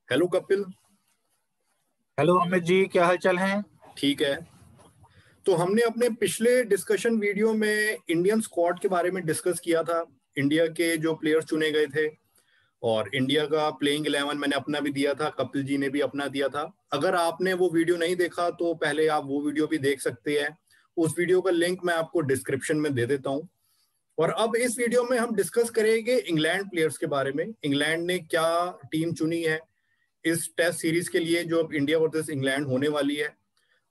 Hello Kapil. Hello Amit ji, क्या हाल चाल है। ठीक है। तो हमने अपने पिछले डिस्कशन वीडियो में इंडियन स्क्वाड के बारे में डिस्कस किया था। इंडिया के जो प्लेयर्स चुने गए थे और इंडिया का प्लेइंग 11 मैंने अपना भी दिया था, कपिल जी ने भी अपना दिया था। अगर आपने वो वीडियो नहीं देखा तो पहले आप वो वीडियो भी देख सकते हैं। उस वीडियो का लिंक मैं आपको डिस्क्रिप्शन में दे देता हूँ। और अब इस वीडियो में हम डिस्कस करेंगे इंग्लैंड प्लेयर्स के बारे में। इंग्लैंड ने क्या टीम चुनी है इस टेस्ट सीरीज के लिए जो अब इंडिया वर्सेस इंग्लैंड होने वाली है,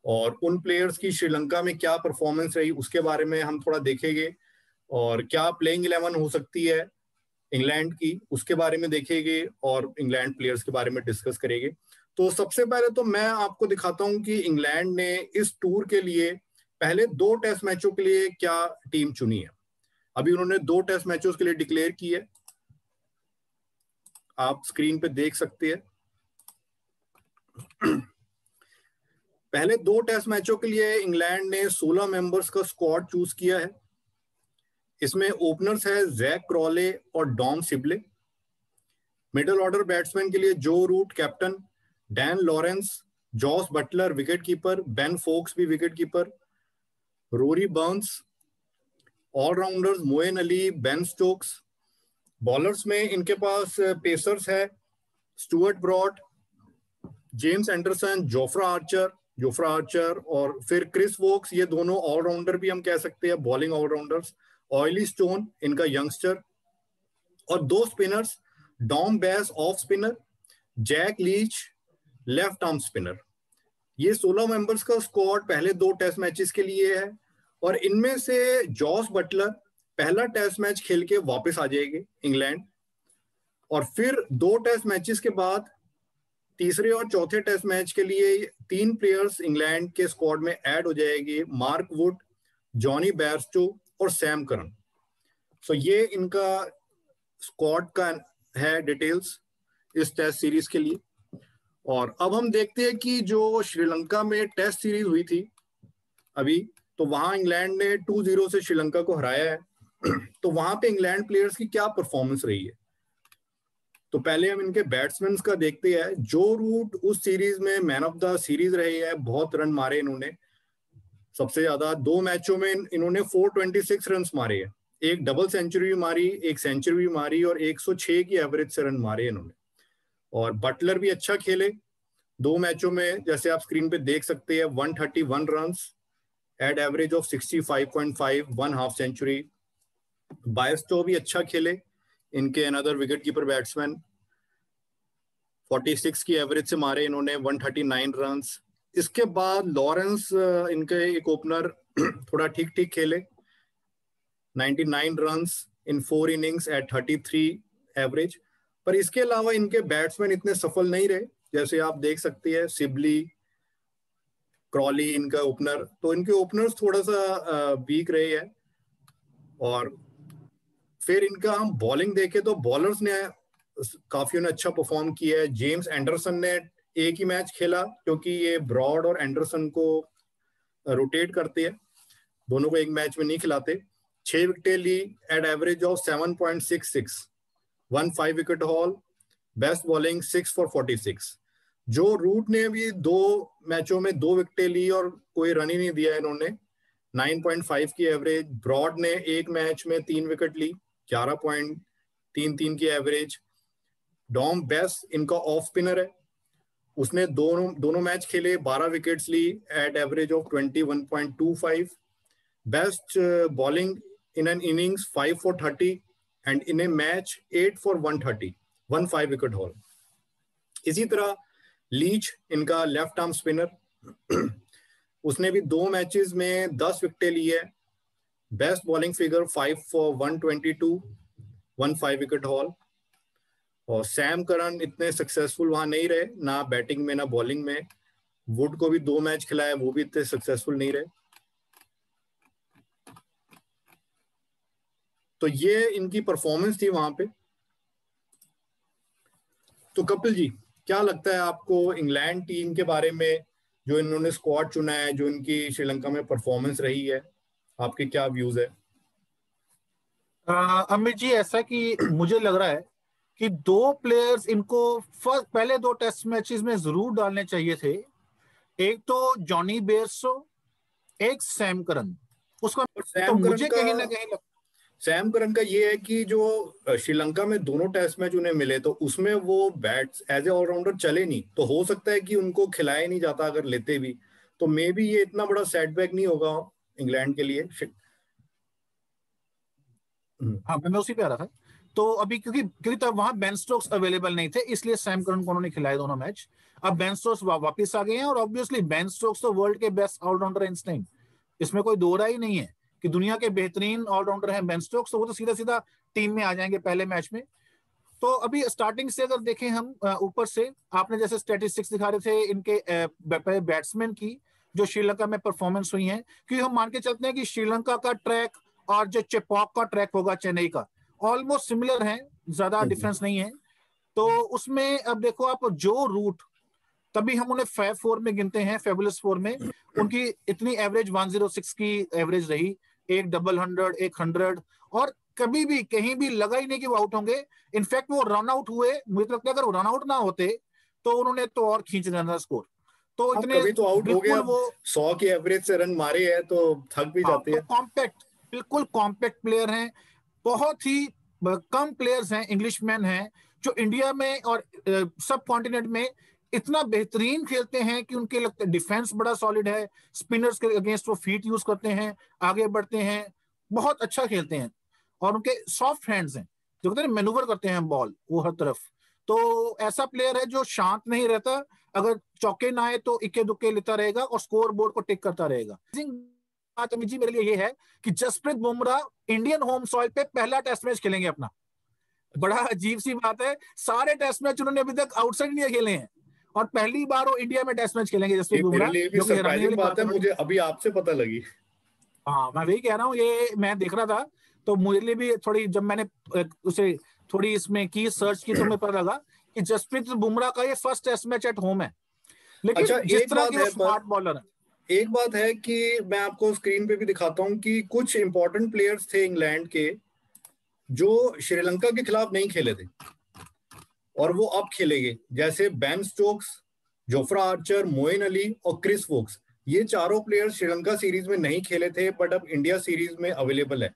और उन प्लेयर्स की श्रीलंका में क्या परफॉर्मेंस रही उसके बारे में हम थोड़ा देखेंगे। और क्या प्लेइंग 11 हो सकती है इंग्लैंड की उसके बारे में देखेंगे और इंग्लैंड प्लेयर्स के बारे में डिस्कस करेंगे। तो सबसे पहले तो मैं आपको दिखाता हूं कि इंग्लैंड ने इस टूर के लिए पहले 2 टेस्ट मैचों के लिए क्या टीम चुनी है। अभी उन्होंने 2 टेस्ट मैचों के लिए डिक्लेयर की है, आप स्क्रीन पे देख सकते हैं। पहले 2 टेस्ट मैचों के लिए इंग्लैंड ने 16 मेंबर्स का स्क्वाड चूज किया है। इसमें ओपनर्स है जैक क्रॉले और Dom Sibley. Middle order batsman के लिए Joe Root captain, Dan Lawrence, Jos Buttler wicket keeper, Ben Foakes भी wicket keeper, Rory Burns. Allrounders Moeen Ali, Ben Stokes. Bowlers में इनके पास पेसर्स है Stuart Broad, James Anderson, Jofra Archer और फिर Chris Woakes. ये दोनों ऑलराउंडर भी हम कह सकते हैं, बॉलिंग ऑलराउंडर्स। ऑयली स्टोन इनका यंगस्टर, और 2 spinners, Dom Bess off spinner, Jack Leach left arm spinner. ये 16 मेंबर्स का स्क्वाड पहले 2 टेस्ट मैचेस के लिए है। और इनमें से जॉस बटलर पहला टेस्ट मैच खेल के वापस आ जाएंगे इंग्लैंड, और फिर 2 टेस्ट मैचेस के बाद तीसरे और चौथे टेस्ट मैच के लिए 3 प्लेयर्स इंग्लैंड के स्क्वाड में ऐड हो जाएंगे, मार्क वुड, जॉनी बेयरस्टो और सैम करन। सो ये इनका स्क्वाड का है डिटेल्स इस टेस्ट सीरीज के लिए। और अब हम देखते हैं कि जो श्रीलंका में टेस्ट सीरीज हुई थी अभी, तो वहां इंग्लैंड ने 2-0 से श्रीलंका को हराया है। तो वहां पे इंग्लैंड प्लेयर्स की क्या परफॉर्मेंस रही है। तो पहले हम इनके बैट्समैन का देखते हैं। जो रूट उस सीरीज में मैन ऑफ द सीरीज रहे हैं, बहुत रन मारे इन्होंने, सबसे ज्यादा 2 मैचों में इन्होंने 426 रन मारे हैं। एक डबल सेंचुरी भी मारी, एक सेंचुरी भी मारी, और 106 की एवरेज से रन मारे इन्होंने। और बटलर भी अच्छा खेले 2 मैचों में, जैसे आप स्क्रीन पे देख सकते हैं, 131 run at average of 65.5, 1 half century. Bairstow भी अच्छा खेले, इनके अनदर विकेट कीपर बैट्समैन, 46 की एवरेज से मारे इन्होंने 139 रन। इसके बाद लॉरेंस इनके एक ओपनर थोड़ा ठीक ठीक खेले, 99 run in 4 innings at 33 average. पर इसके अलावा इनके बैट्समैन इतने सफल नहीं रहे, जैसे आप देख सकते हैं सिबली, क्रॉली इनका ओपनर। तो इनके ओपनर्स थोड़ा सा वीक रहे हैं। और फिर इनका हम बॉलिंग देखें तो बॉलर्स ने काफी ने अच्छा परफॉर्म किया है। जेम्स एंडरसन ने एक ही मैच खेला, क्योंकि ये ब्रॉड और एंडरसन को रोटेट करते हैं, दोनों को एक मैच में नहीं खिलाते। 6 विकेटें ली at average of 7.66, 15 wicket haul, best bowling 6 for 46। जो रूट ने भी 2 मैचों में 2 विकेटें ली और कोई रन ही नहीं दिया इन्होंने, 9.5 की एवरेज। ब्रॉड ने एक मैच में 3 विकेट ली, 11.33 की एवरेज। डॉम बेस इनका ऑफ स्पिनर है, उसने दोनों मैच खेले, 12 विकेट्स ली at average of 21.25। Best bowling in an innings 5 for 30 and in a match 8 for 130, 15 wicket haul. इसी तरह लीच इनका लेफ्ट आर्म स्पिनर, उसने भी 2 मैचेस में 10 विकेटें ली है। Best bowling figure 5 for 122, 15 wicket hall. और सैम करन इतने सक्सेसफुल वहां नहीं रहे, ना बैटिंग में ना बॉलिंग में। वुड को भी 2 मैच खिलाए, वो भी इतने सक्सेसफुल नहीं रहे। तो ये इनकी परफॉर्मेंस थी वहां पे। तो कपिल जी, क्या लगता है आपको इंग्लैंड टीम के बारे में, जो इन्होंने स्क्वाड चुना है, जो इनकी श्रीलंका में परफॉर्मेंस रही है, आपके क्या व्यूज है। अमित जी, ऐसा कि मुझे लग रहा है कि दो प्लेयर्स इनको फर्स्ट पहले दो टेस्ट मैचेस में जरूर डालने चाहिए थे। एक तो जॉनी बेयरस्टो, एक सैम करन। उसका तो मुझे कहीं ना कहीं सैम करन का ये है कि जो श्रीलंका में दोनों टेस्ट मैच उन्हें मिले तो उसमें वो बैट्स एज ए ऑलराउंडर चले नहीं, तो हो सकता है कि उनको खिलाया नहीं जाता अगर लेते भी, तो मे बी ये इतना बड़ा सेटबैक नहीं होगा इंग्लैंड के लिए। हाँ, मैं उसी पे आ रहा था। तो अभी क्योंकि तब वहां बेन स्टोक्स अवेलेबल नहीं थे, इसलिए सैम करन को उन्होंने खिलाए दोनों मैच। अब बेन स्टोक्स वापस आ गए हैं और ऑब्वियसली बेन स्टोक्स तो वर्ल्ड के बेस्ट ऑलराउंडर है इस टाइम, इसमें कोई दो राय ही नहीं है कि दुनिया के बेहतरीन ऑलराउंडर हैं बेन स्टोक्स, तो वो तो सीधा सीधा टीम में आ जाएंगे पहले मैच में। तो अभी स्टार्टिंग से अगर देखें हम ऊपर से, आपने जैसे स्टैटिस्टिक्स दिखा रहे थे इनके बैट्समैन की जो श्रीलंका में परफॉर्मेंस हुई है, क्योंकि हम मान के चलते हैं कि श्रीलंका का ट्रैक और जो चेपॉक का ट्रैक होगा चेन्नई का ऑलमोस्ट सिमिलर है, ज्यादा डिफरेंस नहीं है। तो उसमें अब देखो आप, जो रूट तभी हम उन्हें फैब फोर में गिनते हैं, फेबुलस फोर में उनकी इतनी एवरेज 106 की एवरेज रही, एक डबल 100, एक 100, और कभी भी कहीं भी लगा ही नहीं कि वो आउट होंगे। इनफैक्ट वो रन आउट हुए, मुझे लगता है अगर वो रन आउट ना होते तो उन्होंने तो और खींच देना था स्कोर। तो इतने कभी तो आउट हो गया, वो 100 की एवरेज से रन मारे हैं तो थक भी जाते हैं। तो कॉम्पैक्ट, बिल्कुल कॉम्पैक्ट प्लेयर हैं, बहुत ही कम प्लेयर्स हैं, इंग्लिशमैन हैं जो इंडिया में और सब कॉन्टिनेंट में इतना बेहतरीन खेलते हैं कि उनके लगता डिफेंस बड़ा सॉलिड है, स्पिनर्स के अगेंस्ट वो फीट यूज करते हैं, आगे बढ़ते हैं, बहुत अच्छा खेलते हैं, और उनके सॉफ्ट हैंड्स हैं जो कहते हैं मैनूवर करते हैं बॉल वो हर तरफ। तो ऐसा प्लेयर है जो शांत नहीं रहता, अगर चौके ना आए तो इक्के दुक्के लेता रहेगा और स्कोर बोर्ड को टिक करता रहेगा। बात अमित जी मेरे लिए ये है कि Jasprit Bumrah Indian home soil पे पहला टेस्ट मैच खेलेंगे अपना। बड़ा अजीब सी बात है, सारे टेस्ट मैच उन्होंने अभी तक आउटसाइड इंडिया खेले हैं और पहली बार वो इंडिया में टेस्ट मैच खेलेंगे जसप्रीत बुमराह, जो कि हैरानी वाली बात है, मुझे अभी आपसे पता लगी। हाँ, मैं वही कह रहा हूँ, ये मैं देख रहा था तो मुझे लिए भी थोड़ी, जब मैंने उसे थोड़ी इसमें की सर्च की तो मुझे पता लगा कि जसप्रीत बुमराह का ये first test match at home है। लेकिन अच्छा, जिस तरह की वो स्मार्ट बॉलर है, एक बात है कि मैं आपको स्क्रीन पे भी दिखाता हूं कि कुछ इंपॉर्टेंट प्लेयर्स थे इंग्लैंड के जो श्रीलंका के खिलाफ नहीं खेले थे और वो अब खेलेंगे, जैसे Ben Stokes, Jofra Archer, Moeen Ali और क्रिस वोक्स। ये चारों प्लेयर्स श्रीलंका सीरीज में नहीं खेले थे बट अब इंडिया सीरीज में अवेलेबल है,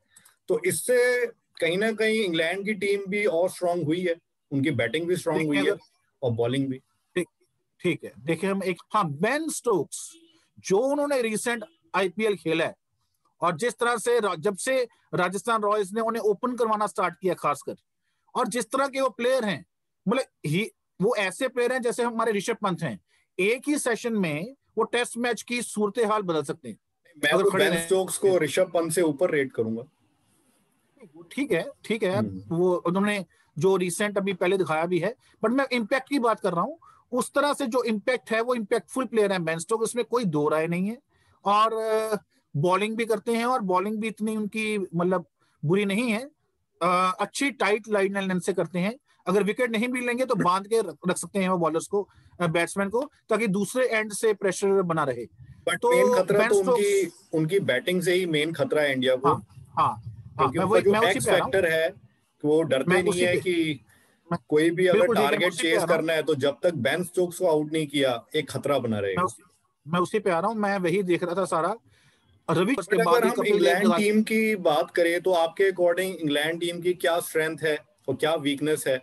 तो इससे कहीं ना कहीं इंग्लैंड की टीम भी और स्ट्रांग हुई है, उनकी बैटिंग भी स्ट्रांग हुई है और बॉलिंग भी। ठीक है, देखिए हम एक, हाँ, बेन स्टोक्स जो उन्होंने रिसेंट आईपीएल खेला है और जिस तरह से जब से राजस्थान रॉयल्स ने उन्हें ओपन करवाना स्टार्ट किया खासकर, और जिस तरह के वो प्लेयर हैं, मतलब वो ऐसे प्लेयर हैं जैसे हमारे ऋषभ पंत हैं, एक ही सेशन में वो टेस्ट मैच की सूरत हाल बदल सकते हैं। मैं तो बेन स्टोक्स को ऋषभ पंत से ऊपर रेट करूंगा। ठीक है, ठीक है, वो उन्होंने जो रिसेंट अभी पहले दिखाया भी है, बट मैं इम्पैक्ट की बात कर रहा हूं। उस तरह से जो इम्पैक्ट है वो इम्पैक्टफुल प्लेयर है बेन स्टोक्स, उसमें कोई दो राय नहीं है, और बॉलिंग भी करते हैं और बॉलिंग भी इतनी उनकी मतलब बुरी नहीं है, अच्छी टाइट लाइन से करते हैं। अगर विकेट नहीं भी लेंगे तो बांध के रख सकते हैं वो बॉलर्स को, बैट्समैन को, ताकि दूसरे एंड से प्रेशर बना रहे। बट मेन खतरा तो उनकी बैटिंग से ही मेन खतरा है इंडिया को। हाँ, क्योंकि उनका जो एक्स फैक्टर है वो डरते नहीं है कि कोई भी अगर टारगेट चेस करना है तो जब तक बेन स्टोक्स को आउट नहीं किया एक खतरा बना रहेगा। मैं उसी पे आ रहा हूँ, मैं वही देख रहा था सारा। रवि के बाद अगर हम इंग्लैंड टीम की बात करें तो आपके अकॉर्डिंग इंग्लैंड टीम की क्या स्ट्रेंथ है और क्या वीकनेस है,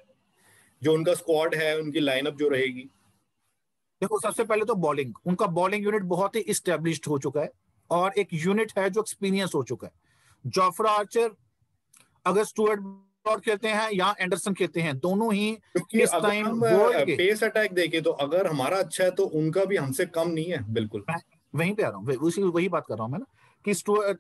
जो उनका स्क्वाड है, उनकी लाइनअप जो रहेगी? देखो, सबसे पहले तो बॉलिंग, उनका बॉलिंग यूनिट बहुत ही इस्टेब्लिश्ड हो चुका है और एक यूनिट है जो एक्सपीरियंस हो चुका है। जोफ्रा आर्चर, अगर स्टुअर्ट ब्रॉड खेलते हैं या एंडरसन खेलते हैं, दोनों ही इस टाइम वर्ल्ड के पेस अटैक देखे तो अगर हमारा अच्छा है तो उनका भी हमसे कम नहीं है। बिल्कुल वहीं पे आ रहा हूँ, वही बात कर रहा हूँ मैं ना, कि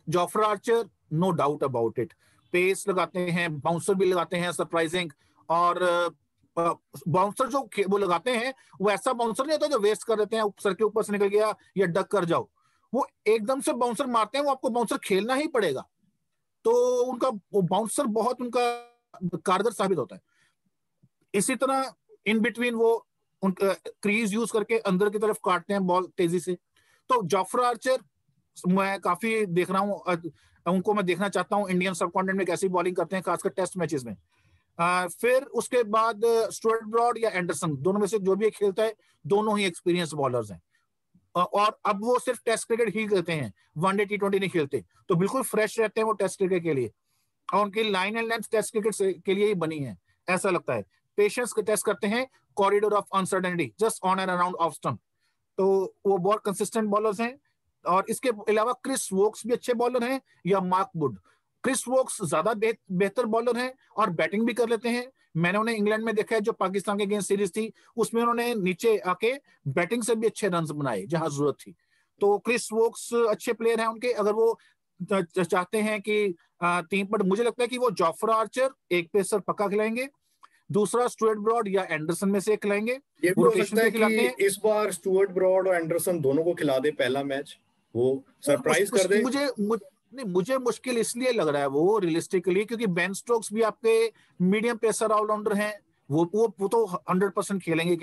Jofra Archer no doubt about it, pace लगाते हैं, बाउंसर भी लगाते हैं सरप्राइजिंग, और बाउंसर जो वो लगाते हैं वो ऐसा बाउंसर नहीं होता जो वेस्ट कर देते हैं, सर के ऊपर से निकल गया या डक कर जाओ, वो एकदम से बाउंसर मारते हैं, वो आपको बाउंसर खेलना ही पड़ेगा। तो उनका वो बाउंसर बहुत उनका कारगर साबित होता है। इसी तरह इन बिटवीन वो उनका क्रीज यूज करके अंदर की तरफ काटते हैं बॉल तेजी से। तो जोफ्रा आर्चर मैं काफी देख रहा हूँ, उनको मैं देखना चाहता हूँ इंडियन सब कॉन्टिनेंट में कैसी बॉलिंग करते हैं, खासकर टेस्ट मैचेस में। फिर उसके बाद स्टुअर्ट ब्रॉड या एंडरसन, दोनों में से जो भी एक खेलता है, दोनों ही एक्सपीरियंस बॉलर्स हैं। और अब वो सिर्फ टेस्ट क्रिकेट ही खेलते हैं, वनडे T20 नहीं खेलते, तो बिल्कुल फ्रेश रहते हैं वो टेस्ट क्रिकेट के लिए। और उनकी line and length test cricket के लिए ही बनी है, ऐसा लगता है। पेशेंस के टेस्ट करते हैं, corridor of uncertainty, just on and around off stump, तो वो बहुत कंसिस्टेंट बॉलर्स हैं। और इसके अलावा क्रिस वोक्स भी अच्छे बॉलर हैं, या मार्क वुड। क्रिस वोक्स ज्यादा बेहतर बॉलर हैं और बैटिंग भी कर लेते हैं। मैंने उन्हें इंग्लैंड में देखा है, जो पाकिस्तान के अगेंस्ट सीरीज थी, उसमें उन्होंने नीचे आके बैटिंग से भी अच्छे रन बनाए जहां जरूरत थी। तो क्रिस वोक्स अच्छे प्लेयर हैं उनके, अगर वो चाहते हैं कि टीम पर, मुझे लगता है कि वो जॉफ्रा आर्चर एक पेसर पक्का खिलाएंगे, दूसरा स्टुअर्ट ब्रॉड या एंडरसन में से एक खिलाएंगे। ये भी हो सकता है कि इस बार स्टुअर्ट ब्रॉड और एंडरसन दोनों को खिला दे पहला मैच, वो सरप्राइज कर दे। मुझे मुश्किल इसलिए लग रहा है वो रियलिस्टिकली, क्योंकि बेन स्टोक्स भी आपके मीडियम पेसर ऑलराउंडर हैं, वो तो 100% खेलेंगे।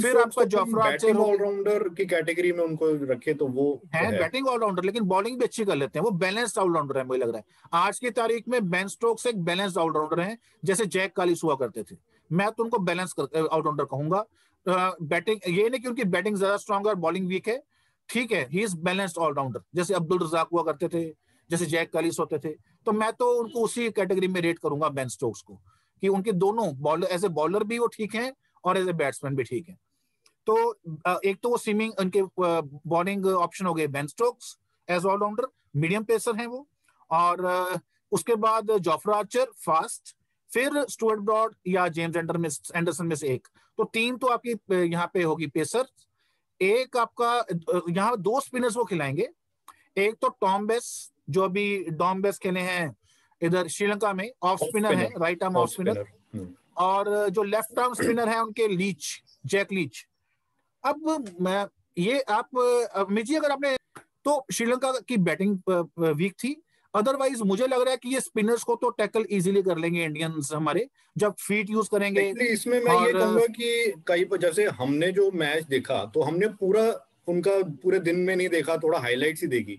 फिर आपका जॉफ्रा आर्चर ऑलराउंडर की कैटेगरी में उनको रखे तो वो है बैटिंग ऑलराउंडर, लेकिन बॉलिंग भी अच्छी कर लेते हैं, वो बैलेंस्ड ऑलराउंडर है। मुझे लग रहा है आज की तारीख में बेन स्टोक्स एक बैलेंस्ड ऑलराउंडर है, जैसे जैक कालिस हुआ करते थे। मैं तो उनको बैलेंस ऑलराउंडर कहूंगा। बैटिंग ये नहीं कि उनकी बैटिंग ज्यादा स्ट्रांग और बॉलिंग वीक है, ठीक है, ही इज बैलेंस्ड ऑलराउंडर, जैसे अब्दुल रजाक हुआ करते थे, जैसे जैक कालिस होते थे। तो मैं तो उनको उसी कैटेगरी में रेट करूंगा बेन स्टोक्स को, कि उनके दोनों बॉलर, एज ए बॉलर भी वो ठीक है और एज ए बैट्समैन भी ठीक है। तो एक तो वो स्विमिंग, उनके बॉलिंग ऑप्शन हो गए Ben Stokes as allrounder, medium pacer हैं वो। और उसके बाद जॉफ्रा आर्चर फास्ट, फिर स्टुअर्ट ब्रॉड या जेम्स एंडरसन में से एक। तो टीम तो आपकी यहाँ पे होगी पेसर। एक आपका यहाँ दो स्पिनर्स वो खिलाएंगे, एक तो टॉम बेस, जो अभी डॉम बेस खेले हैं इधर श्रीलंका में, ऑफ स्पिनर है, राइट आर्म ऑफ स्पिनर। और जो लेफ्ट आर्म स्पिनर है उनके लीच, जैक लीच। अब मैं ये आप मिजी, अगर आपने, तो श्रीलंका की बैटिंग वीक थी, अदरवाइज मुझे लग रहा है कि ये स्पिनर्स को तो टैकल इजीली कर लेंगे इंडियंस हमारे, जब फीट यूज करेंगे। इसमें मैं ये कहूंगा कि कई, जैसे हमने जो मैच देखा तो हमने पूरा उनका पूरे दिन में नहीं देखा, थोड़ा हाइलाइट्स ही देखी।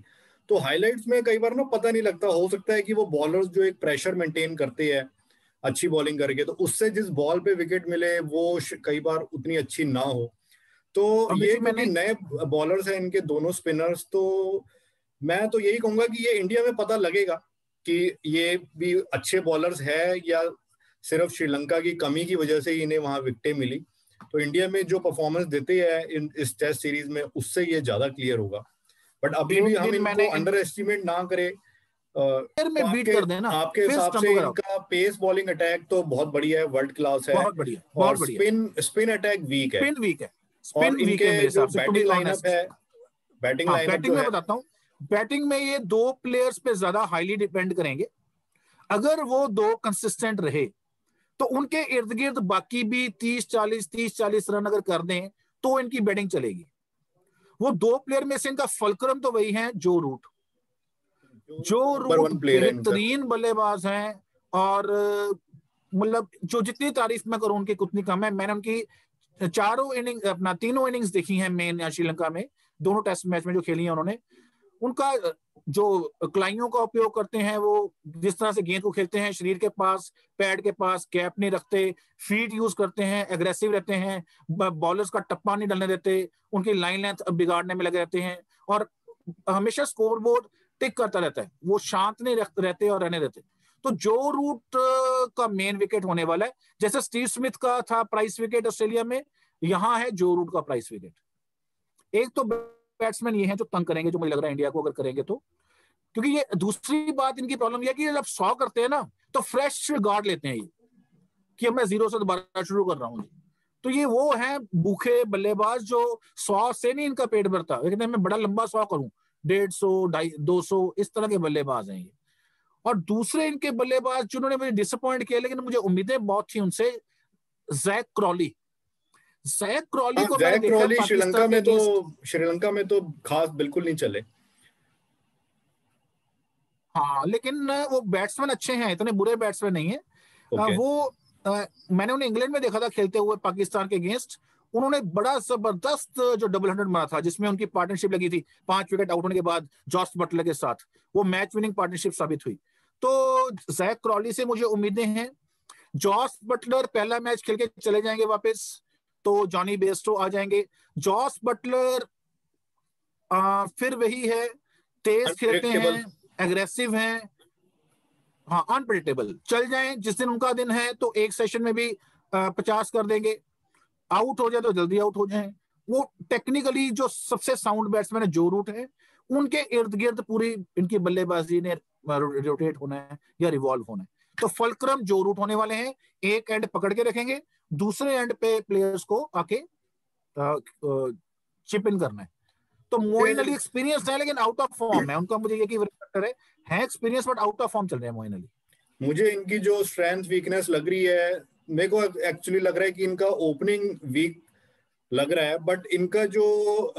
तो हाइलाइट्स में कई बार ना पता नहीं लगता, हो सकता है कि वो बॉलर्स जो एक प्रेशर मेंटेन करते हैं अच्छी बॉलिंग करके, तो उससे जिस बॉल पे विकेट मिले वो कई बार उतनी अच्छी ना हो। तो ये क्योंकि नए बॉलर्स हैं इनके दोनों स्पिनर्स, तो मैं तो यही कहूंगा कि ये इंडिया में पता लगेगा कि ये भी अच्छे बॉलर्स है या सिर्फ श्रीलंका की कमी की वजह से इन्हें वहां विकेटें मिली। तो इंडिया में जो परफॉर्मेंस देते हैं इस टेस्ट सीरीज में, उससे ये ज्यादा क्लियर होगा। बट अभी भी हम इनको अंडर एस्टिमेट ना करें। में बीट कर देना, आपके हिसाब से इनका पेस बॉलिंग अटैक तो बहुत बढ़िया है, वर्ल्ड क्लास है, बहुत बढ़िया, और स्पिन अटैक वीक है। और इनके जो बैटिंग लाइनअप है, बैटिंग लाइनअप में बताता हूँ, बैटिंग में ये दो प्लेयर्स पे ज्यादा हाईली डिपेंड करेंगे। अगर वो दो कंसिस्टेंट रहे तो उनके इर्द गिर्द बाकी भी 30-40 रन अगर कर दें तो इनकी बैटिंग चलेगी। वो दो प्लेयर में से इनका फलक्रम तो वही है, जो रूट बेहतरीन बल्लेबाज हैं। और मतलब जो जितनी तारीफ मैं करूं उनकी उतनी कम है। मैंने उनकी तीनों इनिंग्स देखी हैं मेन श्रीलंका में, दोनों टेस्ट मैच में जो खेली है उन्होंने। उनका जो कलाइयों का उपयोग करते हैं, वो जिस तरह से गेंद को खेलते हैं, शरीर के पास, पैड के पास गैप नहीं रखते, फीट यूज करते हैं, एग्रेसिव रहते हैं, बॉलर्स का टप्पा नहीं डालने देते, उनकी लाइन लेंथ बिगाड़ने में लगे रहते हैं, और हमेशा स्कोर बोर्ड टिक करता रहता है, वो शांत नहीं रहते और रहने देते। तो जो रूट का मेन विकेट होने वाला है, जैसे स्टीव स्मिथ का था प्राइस विकेट ऑस्ट्रेलिया में, यहां है जो रूट का प्राइस विकेट। एक तो बैट्समैन ये हैं जो तंग करेंगे, जो मुझे लग रहा है इंडिया को अगर करेंगे तो, क्योंकि ये दूसरी बात इनकी प्रॉब्लम यह है कि जब 100 करते हैं ना तो फ्रेश गार्ड लेते हैं ये, कि मैं 0 से दोबारा शुरू कर रहा हूं। तो ये वो हैं भूखे बल्लेबाज जो 100 से नहीं इनका पेट भरता, लेकिन मैं बड़ा लंबा 100 करूं, 150, 200, इस तरह के बल्लेबाज हैं ये। और दूसरे इनके बल्लेबाज जिन्होंने मुझे डिसअपॉइंट किया, लेकिन मुझे उम्मीदें बहुत थी उनसे, जैक क्रॉली को मैंने देखा श्रीलंका में तो खास बिल्कुल नहीं चले। हाँ, लेकिन वो बैट्समैन अच्छे हैं, इतने बुरे बैट्समैन नहीं है। मैंने उन्हें इंग्लैंड में देखा था खेलते हुए पाकिस्तान के अगेंस्ट, उन्होंने बड़ा जबरदस्त जो डबल 100 मारा था, जिसमें उनकी पार्टनरशिप लगी थी 5 विकेट आउट होने के बाद जॉस बटलर के साथ, वो मैच विनिंग पार्टनरशिप साबित हुई। तो जैक क्रॉली से मुझे उम्मीदें हैं, जॉस बटलर पहला मैच खेल के चले जाएंगे वापस, तो जॉनी बेस्टो आ जाएंगे। जॉस बटलर फिर वही है, तेज खेलते हैं, एग्रेसिव हैं, हाँ अनप्रेडिक्टेबल। चल जाएं जिस दिन उनका दिन है तो एक सेशन में भी 50 कर देंगे, आउट हो जाए तो जल्दी आउट हो जाए। वो टेक्निकली जो सबसे साउंड बैट्समैन है जो रूट है, उनके इर्द गिर्द पूरी इनकी बल्लेबाजी ने रोटेट होना है या रिवॉल्व होना है। तो फलक्रम जो रूट होने वाले हैं, एक एंड पकड़ के रखेंगे, दूसरे एंड पे प्लेयर्स को आके चिप इन करना है। तो मोइन अली एक्सपीरियंस है लेकिन आउट ऑफ फॉर्म है, उनका मुझे ये कि है experience but out of form चल रहे हैं मोइन अली। मुझे इनकी जो स्ट्रेंथ वीकनेस लग रही है, मेरे को एक्चुअली लग रहा है कि इनका ओपनिंग वीक लग रहा है, बट इनका जो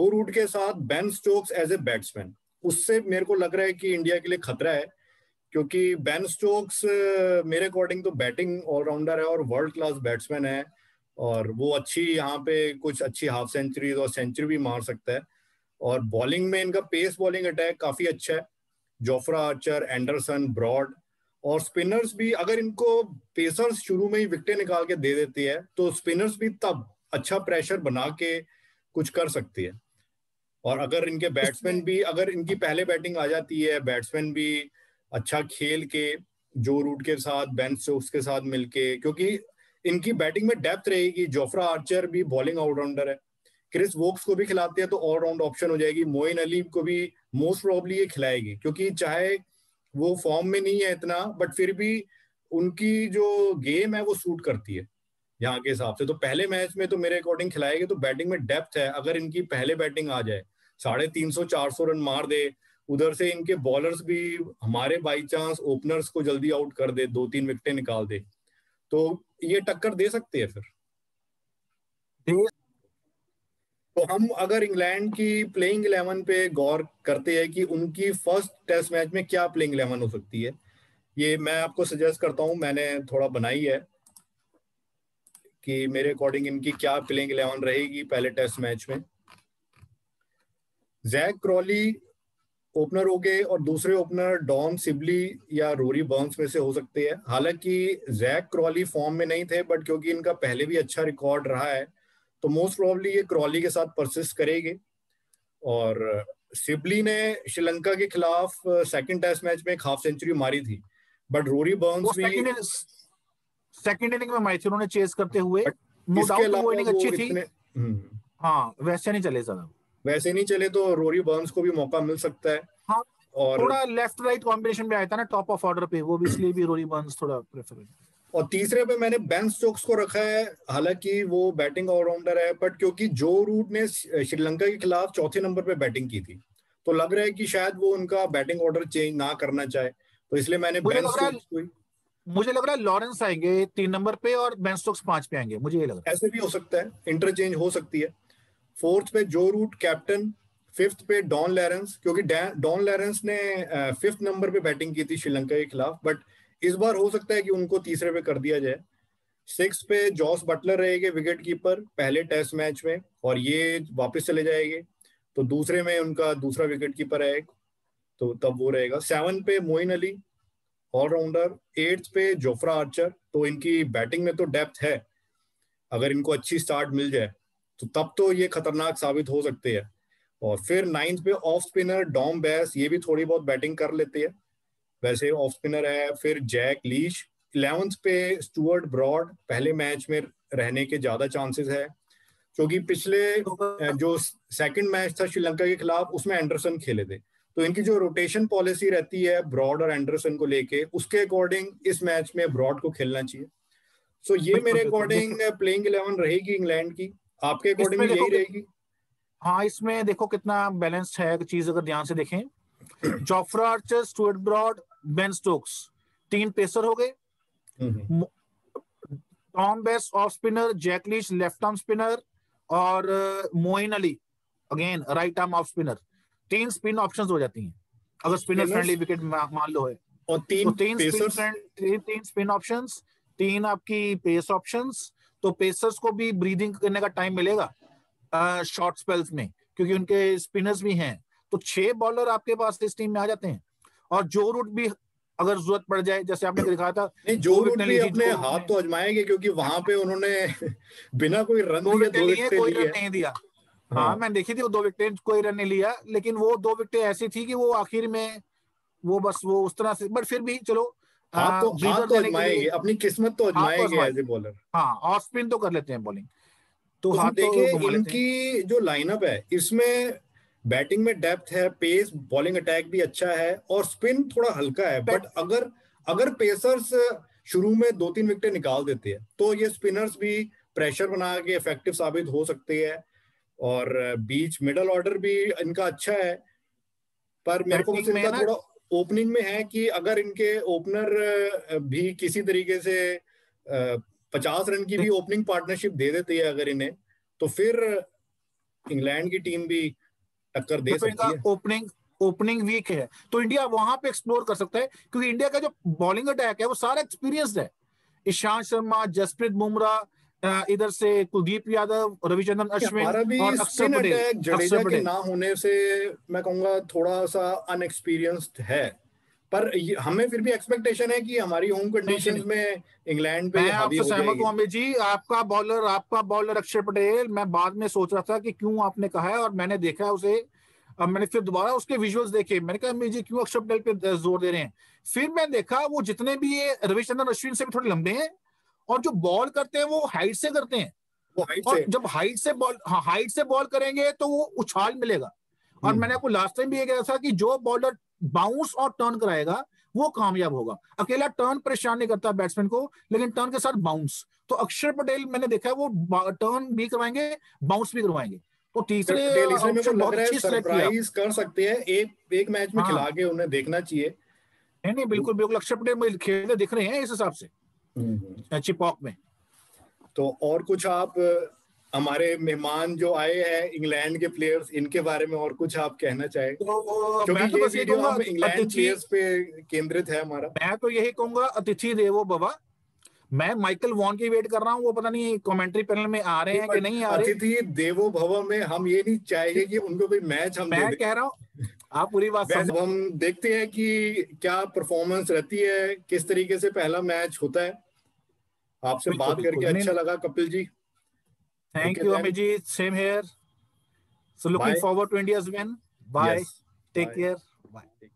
रूट के साथ Ben Stokes as a batsman, उससे मेरे को लग रहा है कि इंडिया के लिए खतरा है। क्योंकि बेन स्टोक्स मेरे अकॉर्डिंग तो बैटिंग ऑलराउंडर है और वर्ल्ड क्लास बैट्समैन है, और वो अच्छी यहाँ पे कुछ अच्छी हाफ सेंचुरी और सेंचुरी भी मार सकता है। और बॉलिंग में इनका पेस बॉलिंग अटैक काफी अच्छा है, जोफ्रा आर्चर, एंडरसन, ब्रॉड। और स्पिनर्स भी, अगर इनको पेसर्स शुरू में ही विकेटें निकाल के दे देती है तो स्पिनर्स भी तब अच्छा प्रेशर बना के कुछ कर सकती है। और अगर इनके बैट्समैन भी, अगर इनकी पहले बैटिंग आ जाती है, बैट्समैन भी अच्छा खेल के जो रूट के साथ, बेन स्टोक्स के साथ मिलके, क्योंकि इनकी बैटिंग में डेप्थ रहेगी। जोफ्रा आर्चर भी बॉलिंग ऑलराउंडर है, क्रिस वोक्स को भी खिलाते हैं तो ऑलराउंड ऑप्शन हो जाएगी। मोइन अली को भी मोस्ट प्रोबेबली ये खिलाएगी, क्योंकि चाहे वो फॉर्म में नहीं है इतना, बट फिर भी उनकी जो गेम है वो सूट करती है यहाँ के हिसाब से। तो पहले मैच में तो मेरे अकॉर्डिंग खिलाएगी। तो बैटिंग में डेप्थ है, अगर इनकी पहले बैटिंग आ जाए, 350-400 रन मार दे, उधर से इनके बॉलर्स भी हमारे बाई चांस ओपनर्स को जल्दी आउट कर दे, 2-3 विकेटें निकाल दे, तो ये टक्कर दे सकते हैं फिर। तो हम अगर इंग्लैंड की प्लेइंग 11 पे गौर करते हैं कि उनकी फर्स्ट टेस्ट मैच में क्या प्लेइंग 11 हो सकती है, ये मैं आपको सजेस्ट करता हूं, मैंने थोड़ा बनाई है कि मेरे अकॉर्डिंग इनकी क्या प्लेइंग 11 रहेगी पहले टेस्ट मैच में। जैक क्रॉली ओपनर हो गए, और दूसरे ओपनर डॉन सिबली या रोरी बर्न्स में से हो सकते हैं। हालांकि जैक क्रॉली फॉर्म में नहीं थे, बट क्योंकि इनका पहले भी अच्छा रिकॉर्ड रहा है तो मोस्ट प्रोबेबली ये क्रॉली के साथ परसिस्ट करेंगे। और सिबली ने श्रीलंका के खिलाफ सेकंड टेस्ट मैच में एक हाफ सेंचुरी मारी थी, बट रोरी बर्न्स भी सेकंड इनिंग में मारी थी उन्होंने चेस करते हुए, नो डाउट वो इनिंग अच्छी थी। हाँ वैसे नहीं चले ज्यादा, वैसे नहीं चले तो रोरी बर्न्स को भी मौका मिल सकता है। हाँ, और थोड़ा लेफ्ट राइट कॉम्बिनेशन में आया था ना टॉप ऑफ ऑर्डर पे, वो भी इसलिए भी रोरी बर्न्स थोड़ा प्रेफर है। और तीसरे पे मैंने बेन स्टोक्स को रखा है, हालांकि वो बैटिंग ऑलराउंडर है, बट क्योंकि जो रूट ने श्रीलंका के खिलाफ चौथे नंबर पे बैटिंग की थी, तो लग रहा है कि शायद वो उनका बैटिंग ऑर्डर चेंज ना करना चाहे, तो इसलिए मैंने बेन स्टोक्स को। मुझे लग रहा है लॉरेंस आएंगे 3 नंबर पे और बेन स्टोक्स 5 पे आएंगे, मुझे ये लग रहा है। ऐसे भी हो सकता है, इंटरचेंज हो सकती है। फोर्थ पे जो रूट कैप्टन, फिफ्थ पे डॉन लॉरेंस, क्योंकि डॉन लॉरेंस ने फिफ्थ नंबर पे बैटिंग की थी श्रीलंका के खिलाफ, बट इस बार हो सकता है कि उनको तीसरे पे कर दिया जाए। सिक्स पे जॉस बटलर रहेंगे विकेट कीपर पहले टेस्ट मैच में, और ये वापस चले जाएंगे, तो दूसरे में उनका दूसरा विकेट कीपर है, तो तब वो रहेगा। 7 पे मोइन अली ऑलराउंडर, 8 पे जोफ्रा आर्चर। तो इनकी बैटिंग में तो डेप्थ है, अगर इनको अच्छी स्टार्ट मिल जाए तो तब तो ये खतरनाक साबित हो सकते हैं। और फिर 9th पे ऑफ स्पिनर डॉम बेस, ये भी थोड़ी बहुत बैटिंग कर लेते हैं, वैसे ऑफ स्पिनर है। फिर जैक लीच। 11th पे स्टुअर्ट ब्रॉड, पहले मैच में रहने के ज्यादा चांसेस है, क्योंकि पिछले जो सेकंड मैच था श्रीलंका के खिलाफ उसमें एंडरसन खेले थे, तो इनकी जो रोटेशन पॉलिसी रहती है ब्रॉड और एंडरसन को लेके, उसके अकॉर्डिंग इस मैच में ब्रॉड को खेलना चाहिए। सो ये मेरे अकॉर्डिंग प्लेइंग 11 रहेगी इंग्लैंड की। आपके अकॉर्डिंग यही रहेगी? हाँ इसमें देखो कितना बैलेंस्ड है चीज, अगर ध्यान से देखें। Jofra Archer, Stuart Broad, Ben Stokes, 3 pacer हो गए। Tom Bess off spinner, Jack Leach left arm spinner, और Moeen Ali again right arm off spinner. 3 spin options हो जाती हैं अगर स्पिनर फ्रेंडली विकेट मान लो है, और 3 स्पिन ऑप्शंस, 3 आपकी पेस ऑप्शंस। तो पेसर्स को भी ब्रीदिंग करने का टाइम मिलेगा शॉर्ट स्पेल्स में, क्योंकि उनके स्पिनर्स भी हैं। तो 6 बॉलर आपके पास इस टीम में आ जाते हैं। और जो रूट भी अगर जरूरत पड़ जाए, जैसे आपने दिखाया था नहीं, जो रूट भी अपने हाथ तो आजमाएंगे, क्योंकि वहां पे उन्होंने बिना कोई रन दिए 2 विकेटें कोई ली रन है। नहीं दिया। हाँ, हाँ मैंने देखी थी वो 2 विकेट, कोई रन नहीं लिया, लेकिन वो 2 विकेटें ऐसी थी कि वो आखिर में वो बस वो उस तरह से, बट फिर भी चलो हाथ ब्रीदर तो देने के लिए आजमाएंगे, अपनी किस्मत तो हाथ तो आजमाएंगे आजमाए। As a bowler. हाँ और स्पिन तो कर लेते हैं बॉलिंग, तो तो हम हाथ तो देखें घुमा लेते हैं। इनकी जो लाइनअप है, इसमें बैटिंग में डेप्थ है, पेस बॉलिंग अटैक भी अच्छा है, और स्पिन थोड़ा हल्का है। बट अगर अगर पेसर्स शुरू में 2-3 विकेटें निकाल देते हैं, तो ये स्पिनर्स भी प्रेशर बना के इफेक्टिव साबित हो सकते हैं। और बीच मिडल ऑर्डर भी इनका अच्छा है, पर मेरे को बस बैटिंग में इनका ना, थोड़ा ओपनिंग में है कि अगर इनके ओपनर भी किसी तरीके से 50 रन की भी ओपनिंग पार्टनरशिप दे देती है अगर इन्हें, तो फिर इंग्लैंड की टीम भी टक्कर दे देखो सकती इनका है। ओपनिंग ओपनिंग वीक है, तो इंडिया वहां पे एक्सप्लोर कर सकता है, क्योंकि इंडिया का जो बॉलिंग अटैक है वो सारा एक्सपीरियंस्ड है। ईशांत शर्मा, जसप्रीत बुमराह, इधर से कुलदीप यादव, रविचंद्रन अश्विन हमारा भी और अक्षर स्पिन पटेल। अटैक अक्षर जडेजा के पटेल ना होने से मैं कहूंगा थोड़ा सा अनएक्सपीरियंस्ड है, पर हमें फिर भी एक्सपेक्टेशन है कि हमारी होम नहीं नहीं कंडीशंस नहीं, में इंग्लैंड पे मैं हावी आपसे हो सहमत जाएगी। हूं अमित जी। आपका बॉलर अक्षर पटेल, मैं बाद में सोच रहा था कि क्यों आपने कहा है, और मैंने देखा उसे। अब मैंने फिर दोबारा उसके विजुअल्स देखे, मैंने कहा अमित जी क्यों अक्षर पटेल पे जोर दे रहे हैं। फिर मैं देखा वो जितने भी ये रविचंद्रन अश्विन से भी थोड़े लंबे हैं, और जो बॉल करते हैं वो हाइट से करते हैं। वो हाइट और से। जब हाइट से बॉल करेंगे तो वो उछाल मिलेगा। और मैंने आपको लास्ट टाइम भी ये कहा था कि जो बॉलर बाउंस और टर्न कराएगा वो कामयाब होगा। अकेला टर्न परेशान नहीं करता बैट्समैन को, लेकिन टर्न के साथ बाउंस, तो अक्षर पटेल मैंने देखा है वो टर्न भी करवाएंगे, बाउंस भी करवाएंगे। तो अक्षर तीसरे पटेल इसलिए मेरे को ऑप्शन लग बहुत रहा है अच्छी सिलेक्ट किया सरप्राइज आपने। कर सकते हैं, एक एक मैच में हाँ खिला के उन्हें देखना चाहिए। नहीं नहीं, बिल्कुल बिल्कुल अक्षर पटेल खेलते दिख रहे हैं इस हिसाब से हम्म। चिपॉक में। तो और कुछ आप हमारे मेहमान जो आए हैं इंग्लैंड के प्लेयर्स, इनके बारे में और कुछ आप कहना चाहें, तो क्योंकि मैं तो ये बस ये वीडियो कहूंगा, हम इंग्लैंड अतिथि प्लेयर्स पे केंद्रित है हमारा। मैं तो यही कहूंगा, अतिथि देवो भव। मैं माइकल वॉन की वेट कर रहा हूँ, वो पता नहीं कमेंट्री पैनल में आ रहे हैं कि बट नहीं आ रहे। अतिथि देवो भव में हम ये नहीं चाहेंगे कि उनको कोई मैच हम दे मैं दें। कह रहा हूँ, आप पूरी बात वैसे समझो। अब हम देखते हैं कि क्या परफॉर्मेंस रहती है, किस तरीके से पहला मैच होता है। आपसे बिल्कुल बात करके बिल्कुल, नहीं अच्छा नहीं, लगा Kapil ji. Okay thank you then, Amit ji, same here. So looking bye. Forward to India's win. Bye, yes, take bye. Care, bye.